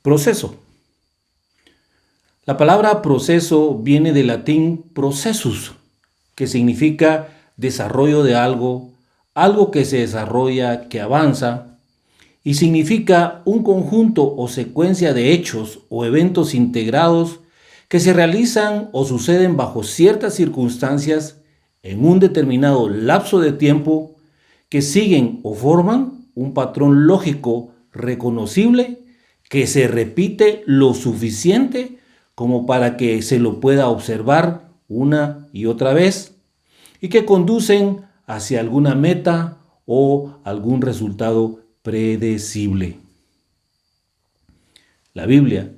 Proceso. La palabra proceso viene del latín processus, que significa desarrollo de algo, algo que se desarrolla, que avanza, y significa un conjunto o secuencia de hechos o eventos integrados que se realizan o suceden bajo ciertas circunstancias en un determinado lapso de tiempo que siguen o forman un patrón lógico reconocible que se repite lo suficiente como para que se lo pueda observar una y otra vez y que conducen hacia alguna meta o algún resultado predecible. La Biblia,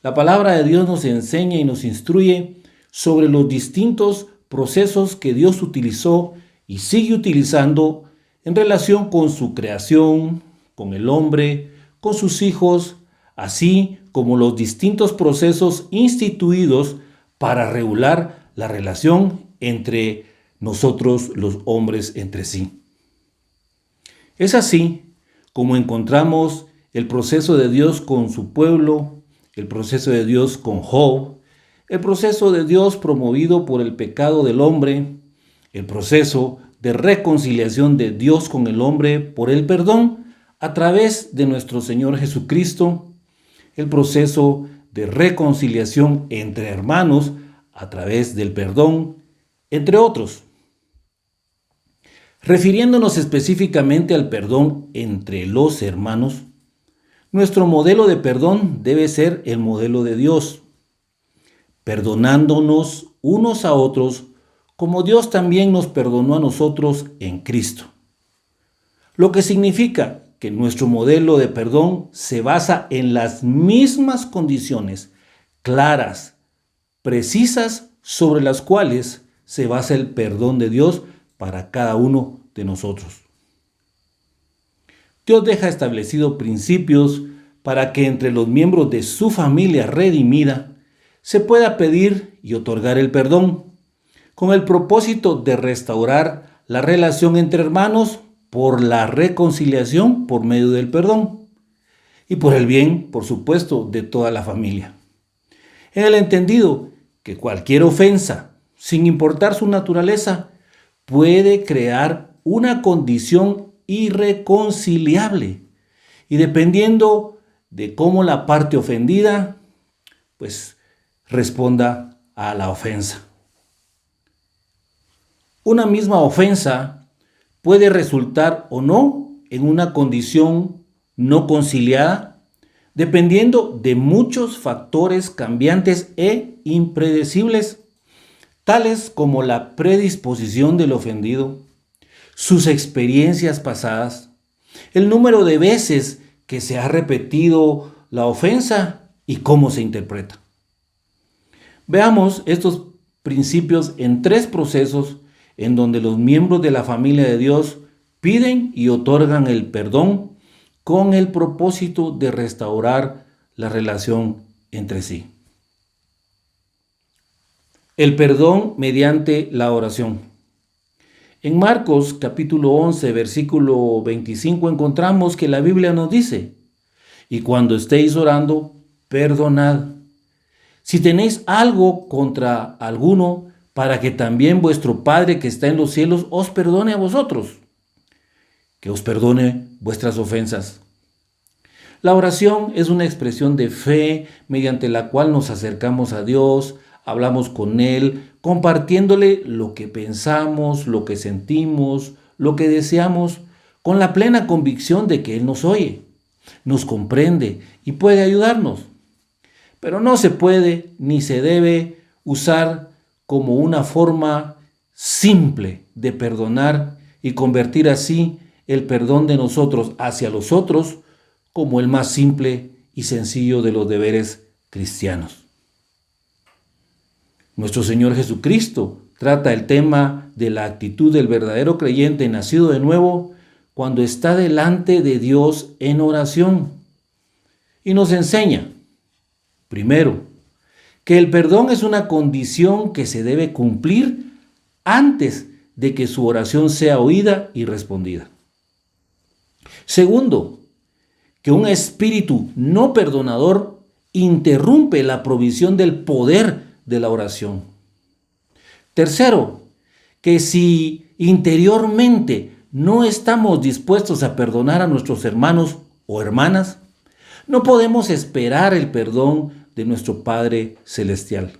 la palabra de Dios, nos enseña y nos instruye sobre los distintos procesos que Dios utilizó y sigue utilizando en relación con su creación, con el hombre, con sus hijos, así como los distintos procesos instituidos para regular la relación entre nosotros los hombres entre sí. Es así como encontramos el proceso de Dios con su pueblo, el proceso de Dios con Job, el proceso de Dios promovido por el pecado del hombre, el proceso de reconciliación de Dios con el hombre por el perdón a través de nuestro Señor Jesucristo, el proceso de reconciliación entre hermanos a través del perdón, entre otros. Refiriéndonos específicamente al perdón entre los hermanos, nuestro modelo de perdón debe ser el modelo de Dios, perdonándonos unos a otros como Dios también nos perdonó a nosotros en Cristo. Lo que significa que nuestro modelo de perdón se basa en las mismas condiciones claras, precisas, sobre las cuales se basa el perdón de Dios para cada uno de nosotros. Dios deja establecidos principios para que entre los miembros de su familia redimida se pueda pedir y otorgar el perdón, con el propósito de restaurar la relación entre hermanos por la reconciliación por medio del perdón y por el bien, por supuesto, de toda la familia. En el entendido que cualquier ofensa, sin importar su naturaleza, puede crear una condición irreconciliable y dependiendo de cómo la parte ofendida responda a la ofensa. Una misma ofensa puede resultar o no en una condición no conciliada, dependiendo de muchos factores cambiantes e impredecibles, tales como la predisposición del ofendido, sus experiencias pasadas, el número de veces que se ha repetido la ofensa y cómo se interpreta. Veamos estos principios en 3 procesos en donde los miembros de la familia de Dios piden y otorgan el perdón con el propósito de restaurar la relación entre sí. El perdón mediante la oración. En Marcos capítulo 11, versículo 25 encontramos que la Biblia nos dice: y cuando estéis orando, perdonad, si tenéis algo contra alguno, para que también vuestro Padre que está en los cielos os perdone a vosotros, que os perdone vuestras ofensas. La oración es una expresión de fe mediante la cual nos acercamos a Dios, hablamos con Él, compartiéndole lo que pensamos, lo que sentimos, lo que deseamos, con la plena convicción de que Él nos oye, nos comprende y puede ayudarnos. Pero no se puede ni se debe usar como una forma simple de perdonar y convertir así el perdón de nosotros hacia los otros como el más simple y sencillo de los deberes cristianos. Nuestro Señor Jesucristo trata el tema de la actitud del verdadero creyente nacido de nuevo cuando está delante de Dios en oración y nos enseña, primero, que el perdón es una condición que se debe cumplir antes de que su oración sea oída y respondida. Segundo, que un espíritu no perdonador interrumpe la provisión del poder de la oración. Tercero, que si interiormente no estamos dispuestos a perdonar a nuestros hermanos o hermanas, no podemos esperar el perdón de nuestro Padre Celestial.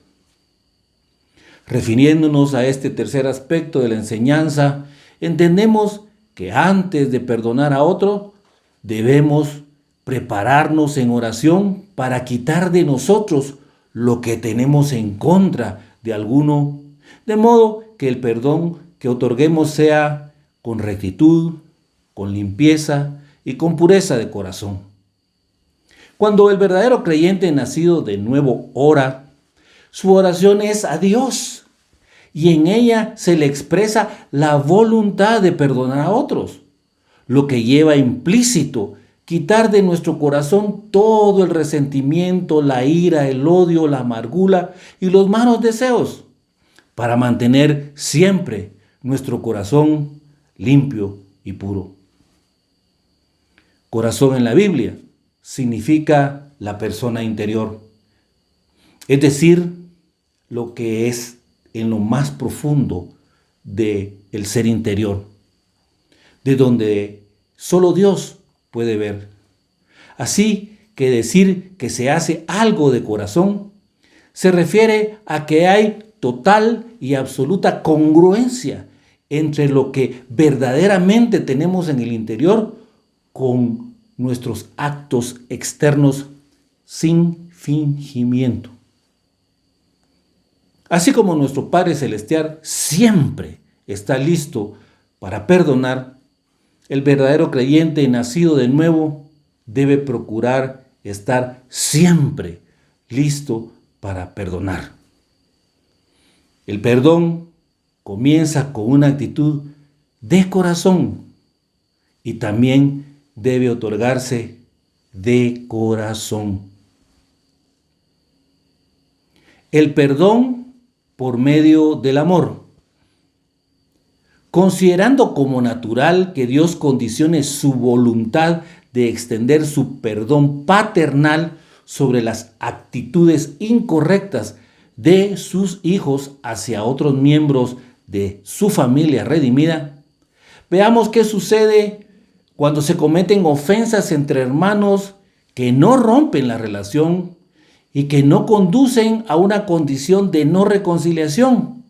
Refiriéndonos a este tercer aspecto de la enseñanza, entendemos que antes de perdonar a otro, debemos prepararnos en oración para quitar de nosotros lo que tenemos en contra de alguno, de modo que el perdón que otorguemos sea con rectitud, con limpieza y con pureza de corazón. Cuando el verdadero creyente nacido de nuevo ora, su oración es a Dios y en ella se le expresa la voluntad de perdonar a otros, lo que lleva implícito quitar de nuestro corazón todo el resentimiento, la ira, el odio, la amargura y los malos deseos, para mantener siempre nuestro corazón limpio y puro. Corazón en la Biblia significa la persona interior, es decir, lo que es en lo más profundo del ser interior, de donde solo Dios puede ver. Así que decir que se hace algo de corazón se refiere a que hay total y absoluta congruencia entre lo que verdaderamente tenemos en el interior con nuestros actos externos sin fingimiento. Así como nuestro Padre Celestial siempre está listo para perdonar, el verdadero creyente nacido de nuevo debe procurar estar siempre listo para perdonar. El perdón comienza con una actitud de corazón y también debe otorgarse de corazón. El perdón por medio del amor. Considerando como natural que Dios condicione su voluntad de extender su perdón paternal sobre las actitudes incorrectas de sus hijos hacia otros miembros de su familia redimida, veamos qué sucede cuando se cometen ofensas entre hermanos que no rompen la relación y que no conducen a una condición de no reconciliación,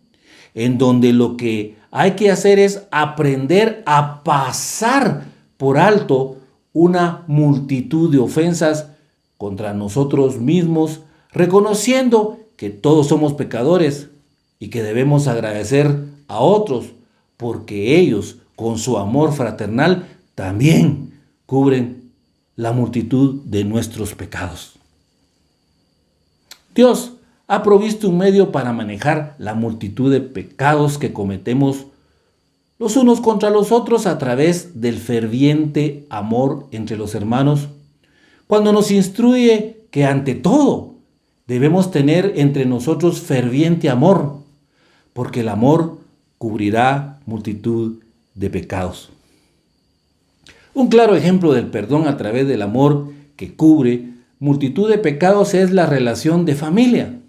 en donde lo que hay que hacer es aprender a pasar por alto una multitud de ofensas contra nosotros mismos, reconociendo que todos somos pecadores y que debemos agradecer a otros porque ellos, con su amor fraternal, también cubren la multitud de nuestros pecados. Dios ha provisto un medio para manejar la multitud de pecados que cometemos los unos contra los otros a través del ferviente amor entre los hermanos, cuando nos instruye que ante todo debemos tener entre nosotros ferviente amor, porque el amor cubrirá multitud de pecados. Un claro ejemplo del perdón a través del amor que cubre multitud de pecados es la relación de familia.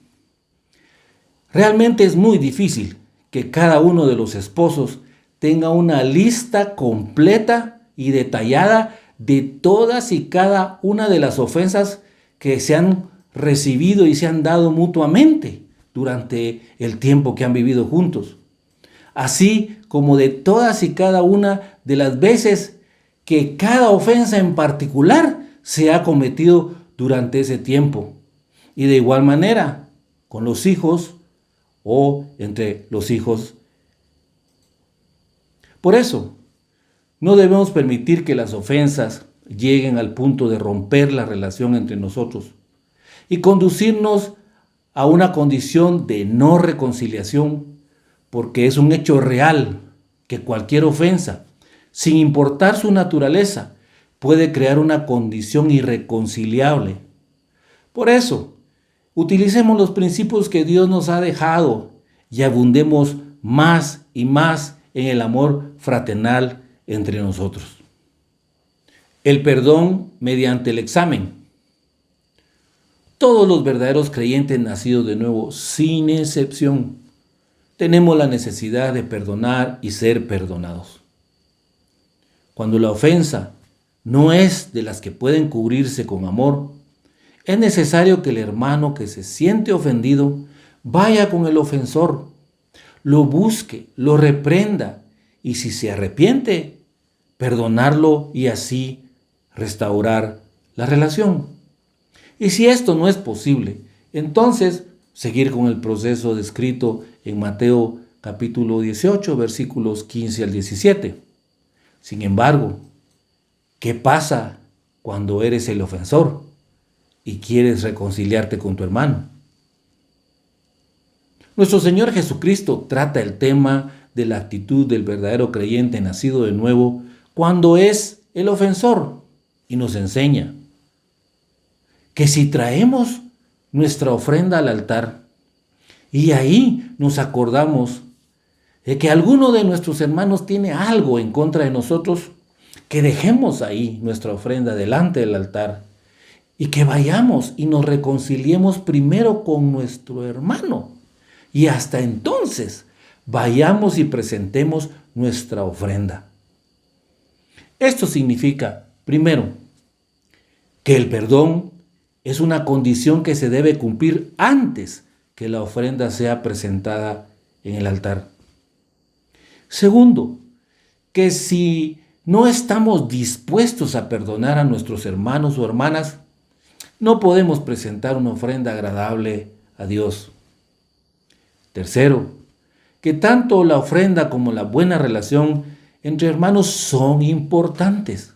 Realmente es muy difícil que cada uno de los esposos tenga una lista completa y detallada de todas y cada una de las ofensas que se han recibido y se han dado mutuamente durante el tiempo que han vivido juntos, así como de todas y cada una de las veces que cada ofensa en particular se ha cometido durante ese tiempo, y de igual manera con los hijos o entre los hijos. Por eso, no debemos permitir que las ofensas lleguen al punto de romper la relación entre nosotros y conducirnos a una condición de no reconciliación, porque es un hecho real que cualquier ofensa, sin importar su naturaleza, puede crear una condición irreconciliable. Por eso, utilicemos los principios que Dios nos ha dejado y abundemos más y más en el amor fraternal entre nosotros. El perdón mediante el examen. Todos los verdaderos creyentes nacidos de nuevo, sin excepción, tenemos la necesidad de perdonar y ser perdonados. Cuando la ofensa no es de las que pueden cubrirse con amor, es necesario que el hermano que se siente ofendido vaya con el ofensor, lo busque, lo reprenda y si se arrepiente, perdonarlo y así restaurar la relación. Y si esto no es posible, entonces seguir con el proceso descrito en Mateo capítulo 18, versículos 15 al 17. Sin embargo, ¿qué pasa cuando eres el ofensor y quieres reconciliarte con tu hermano? Nuestro Señor Jesucristo trata el tema de la actitud del verdadero creyente nacido de nuevo cuando es el ofensor y nos enseña que si traemos nuestra ofrenda al altar y ahí nos acordamos de que alguno de nuestros hermanos tiene algo en contra de nosotros, que dejemos ahí nuestra ofrenda delante del altar y que vayamos y nos reconciliemos primero con nuestro hermano y hasta entonces vayamos y presentemos nuestra ofrenda. Esto significa, primero, que el perdón es una condición que se debe cumplir antes que la ofrenda sea presentada en el altar. Segundo, que si no estamos dispuestos a perdonar a nuestros hermanos o hermanas, no podemos presentar una ofrenda agradable a Dios. Tercero, que tanto la ofrenda como la buena relación entre hermanos son importantes,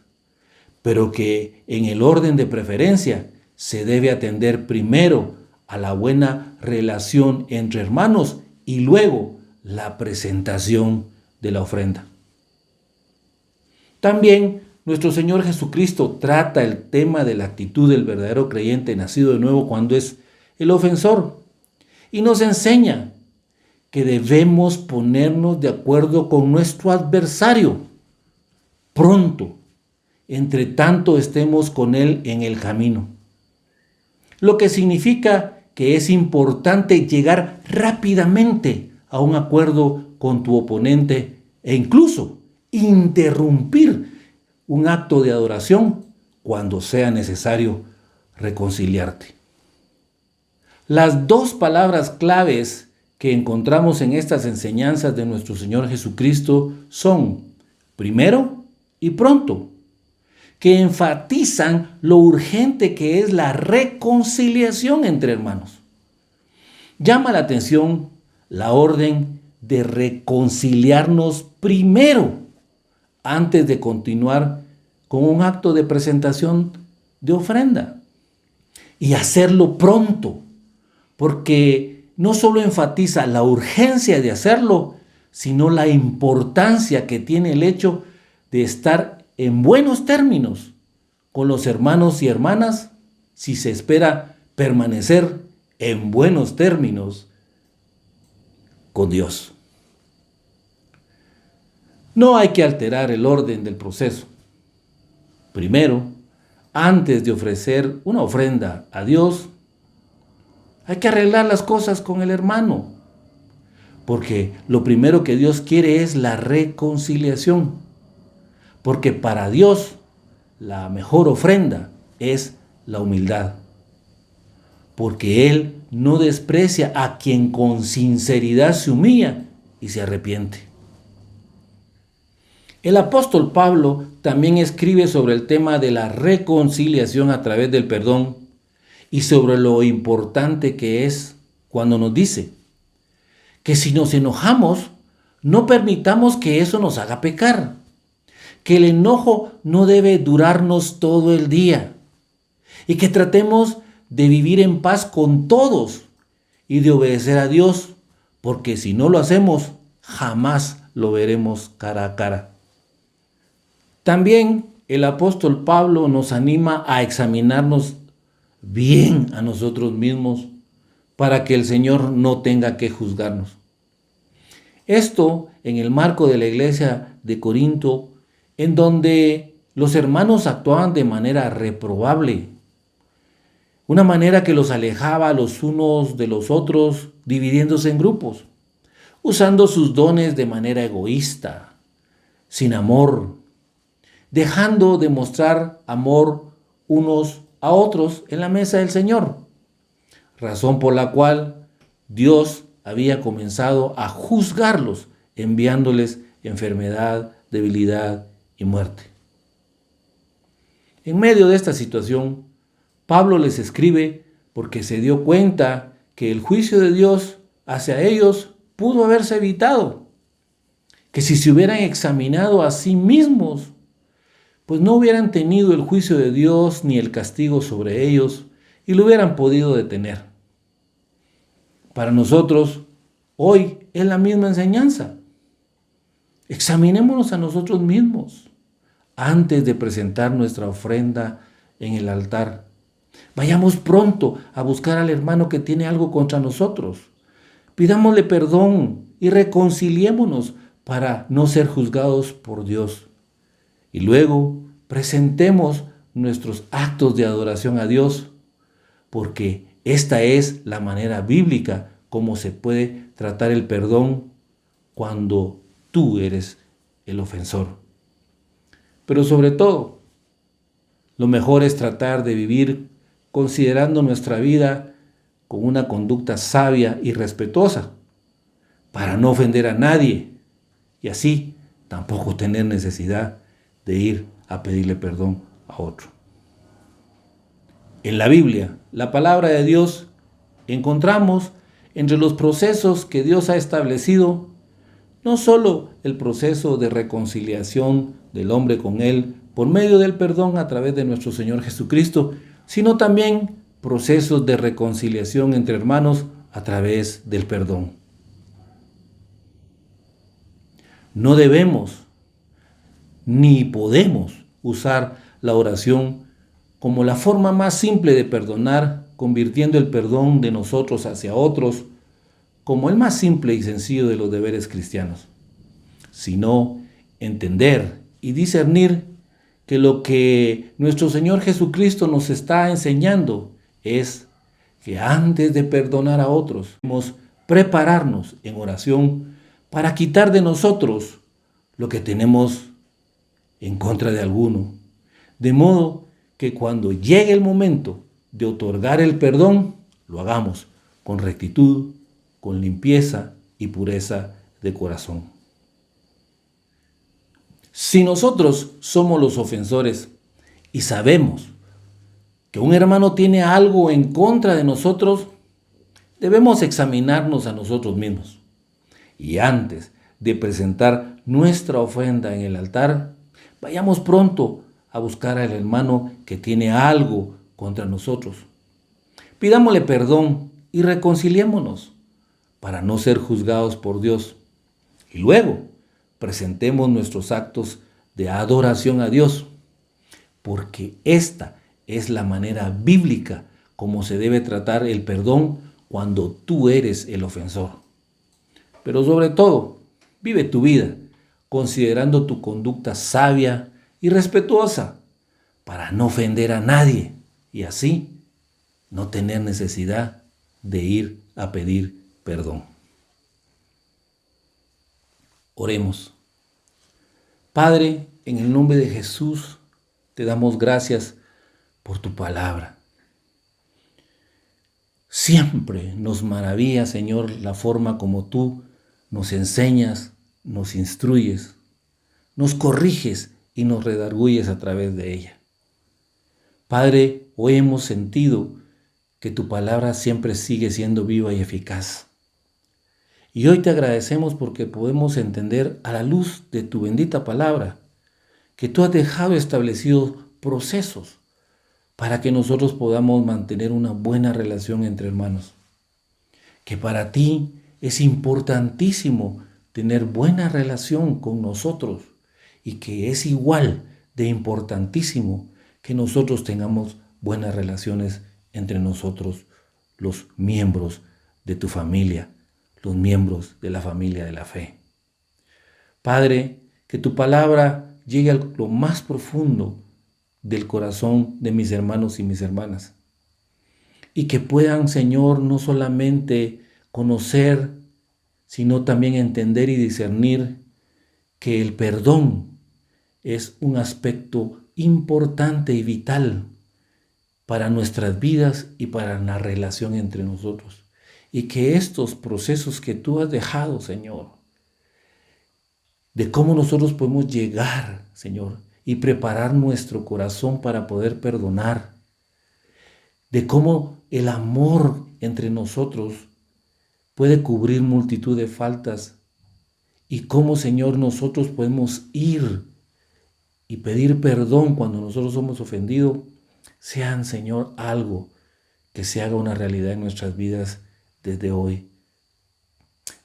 pero que en el orden de preferencia se debe atender primero a la buena relación entre hermanos y luego la presentación de la ofrenda. También nuestro Señor Jesucristo trata el tema de la actitud del verdadero creyente nacido de nuevo cuando es el ofensor y nos enseña que debemos ponernos de acuerdo con nuestro adversario pronto, entre tanto estemos con él en el camino. Lo que significa que es importante llegar rápidamente a un acuerdo con tu oponente e incluso interrumpir un acto de adoración cuando sea necesario reconciliarte. Las dos palabras claves que encontramos en estas enseñanzas de nuestro Señor Jesucristo son primero y pronto, que enfatizan lo urgente que es la reconciliación entre hermanos. Llama la atención la orden de reconciliarnos primero antes de continuar con un acto de presentación de ofrenda y hacerlo pronto, porque no solo enfatiza la urgencia de hacerlo, sino la importancia que tiene el hecho de estar en buenos términos con los hermanos y hermanas si se espera permanecer en buenos términos con Dios. No hay que alterar el orden del proceso. Primero, antes de ofrecer una ofrenda a Dios, hay que arreglar las cosas con el hermano, porque lo primero que Dios quiere es la reconciliación, porque para Dios la mejor ofrenda es la humildad, porque Él no desprecia a quien con sinceridad se humilla y se arrepiente. El apóstol Pablo también escribe sobre el tema de la reconciliación a través del perdón y sobre lo importante que es cuando nos dice que si nos enojamos, no permitamos que eso nos haga pecar, que el enojo no debe durarnos todo el día y que tratemos de vivir en paz con todos y de obedecer a Dios, porque si no lo hacemos, jamás lo veremos cara a cara. También el apóstol Pablo nos anima a examinarnos bien a nosotros mismos para que el Señor no tenga que juzgarnos. Esto en el marco de la iglesia de Corinto, en donde los hermanos actuaban de manera reprobable. Una manera que los alejaba los unos de los otros, dividiéndose en grupos, usando sus dones de manera egoísta, sin amor, dejando de mostrar amor unos a otros en la mesa del Señor, razón por la cual Dios había comenzado a juzgarlos, enviándoles enfermedad, debilidad y muerte. En medio de esta situación, Pablo les escribe porque se dio cuenta que el juicio de Dios hacia ellos pudo haberse evitado, que si se hubieran examinado a sí mismos, pues no hubieran tenido el juicio de Dios ni el castigo sobre ellos y lo hubieran podido detener. Para nosotros, hoy es la misma enseñanza. Examinémonos a nosotros mismos antes de presentar nuestra ofrenda en el altar. Vayamos pronto a buscar al hermano que tiene algo contra nosotros. Pidámosle perdón y reconciliémonos para no ser juzgados por Dios. Y luego presentemos nuestros actos de adoración a Dios, porque esta es la manera bíblica como se puede tratar el perdón cuando tú eres el ofensor. Pero sobre todo, lo mejor es tratar de vivir considerando nuestra vida con una conducta sabia y respetuosa, para no ofender a nadie y así tampoco tener necesidad de ir a pedirle perdón a otro. En la Biblia, la palabra de Dios, encontramos entre los procesos que Dios ha establecido, no solo el proceso de reconciliación del hombre con Él por medio del perdón a través de nuestro Señor Jesucristo, sino también procesos de reconciliación entre hermanos a través del perdón. No debemos ni podemos usar la oración como la forma más simple de perdonar, convirtiendo el perdón de nosotros hacia otros como el más simple y sencillo de los deberes cristianos, sino entender y discernir que lo que nuestro Señor Jesucristo nos está enseñando es que antes de perdonar a otros, debemos prepararnos en oración para quitar de nosotros lo que tenemos en contra de alguno, de modo que cuando llegue el momento de otorgar el perdón, lo hagamos con rectitud, con limpieza y pureza de corazón. Si nosotros somos los ofensores y sabemos que un hermano tiene algo en contra de nosotros, debemos examinarnos a nosotros mismos. Y antes de presentar nuestra ofrenda en el altar, vayamos pronto a buscar al hermano que tiene algo contra nosotros. Pidámosle perdón y reconciliémonos para no ser juzgados por Dios. Y luego presentemos nuestros actos de adoración a Dios, porque esta es la manera bíblica como se debe tratar el perdón cuando tú eres el ofensor. Pero sobre todo, vive tu vida considerando tu conducta sabia y respetuosa para no ofender a nadie y así no tener necesidad de ir a pedir perdón. Oremos. Padre, en el nombre de Jesús, te damos gracias por tu palabra. Siempre nos maravilla, Señor, la forma como tú nos enseñas, nos instruyes, nos corriges y nos redarguyes a través de ella. Padre, hoy hemos sentido que tu palabra siempre sigue siendo viva y eficaz. Y hoy te agradecemos porque podemos entender a la luz de tu bendita palabra que tú has dejado establecidos procesos para que nosotros podamos mantener una buena relación entre hermanos. Que para ti es importantísimo tener buena relación con nosotros y que es igual de importantísimo que nosotros tengamos buenas relaciones entre nosotros, los miembros de tu familia, los miembros de la familia de la fe. Padre, que tu palabra llegue a lo más profundo del corazón de mis hermanos y mis hermanas. y que puedan, Señor, no solamente conocer, sino también entender y discernir que el perdón es un aspecto importante y vital para nuestras vidas y para la relación entre nosotros. Y que estos procesos que tú has dejado, Señor, de cómo nosotros podemos llegar, Señor, y preparar nuestro corazón para poder perdonar, de cómo el amor entre nosotros puede cubrir multitud de faltas y cómo, Señor, nosotros podemos ir y pedir perdón cuando nosotros somos ofendidos, sean, Señor, algo que se haga una realidad en nuestras vidas desde hoy.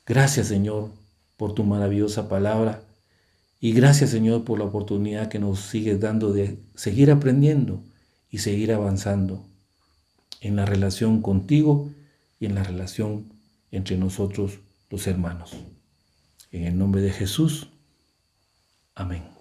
Gracias, Señor, por tu maravillosa palabra y gracias, Señor, por la oportunidad que nos sigues dando de seguir aprendiendo y seguir avanzando en la relación contigo y en la relación entre nosotros los hermanos. En el nombre de Jesús. Amén.